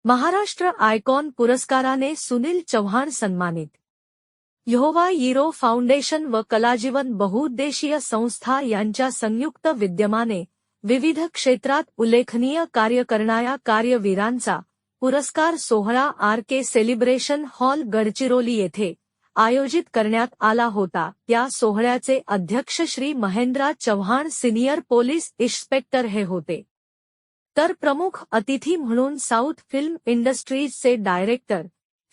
Maharashtra icon पुरस्काराने सुनील चव्हाण सन्मानित। यहोवा यीरो foundation व कलाजीवन बहुउद्देशीय संस्था यांच्या संयुक्त विद्यमाने विविध क्षेत्रात उल्लेखनीय कार्य करणाऱ्या कार्यवीरांचा पुरस्कार सोहळा आर.के. सेलिब्रेशन हॉल गडचिरोली येथे आयोजित करण्यात आला होता। या सोहळ्याचे अध्यक्ष Shri Mahendra Chavan senior police inspector हे होते। तर प्रमुख अतिथी म्हणून साऊथ फिल्म इंडस्ट्रीजचे डायरेक्टर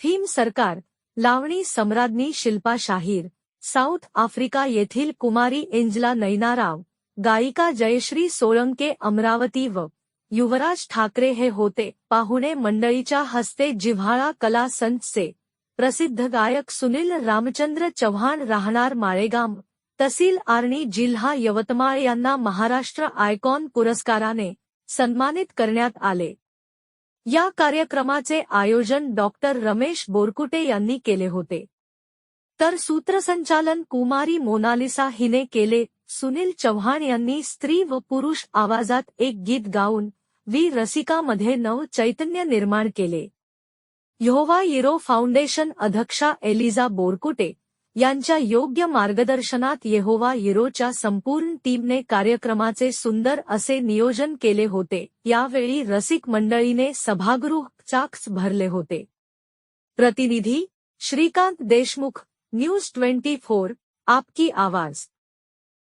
थीम सरकार, लावणी सम्राज्ञी शिल्पा शाहीर, साऊथ आफ्रिका येथील कुमारी एंजला नैनाराव, गायिका जयश्री सोळंके अमरावती व युवराज ठाकरे हे होते। पाहुणे मंडळीच्या हस्ते जिव्हाळा कला संचचे प्रसिद्ध गायक सुनील रामचंद्र चव्हाण राहणार माळेगाम, तहसील आर्णी, जिल्हा यवतमाळ यांना महाराष्ट्र आयकॉन पुरस्काराने सन्मानित करण्यात आले। या कार्यक्रमाचे आयोजन डॉक्टर रमेश बोरकुटे यांनी केले होते, तर सूत्रसंचालन कुमारी मोनालिसा हिने केले। सुनील चव्हाण यांनी स्त्री व पुरुष आवाजात एक गीत गाऊन रसिकांमध्ये नव चैतन्य निर्माण केले। यहोवा यीरो फाउंडेशन अध्यक्षा एलिझा बोरकुटे यांच्या योग्य मार्गदर्शनात यहोवा यीरोच्या संपूर्ण टीमने कार्यक्रमाचे सुंदर असे नियोजन केले होते। यावेळी रसिक मंडळीने सभागृह चाक्स भरले होते। प्रतिनिधी श्रीकांत देशमुख, न्यूज 24, आपकी आवाज।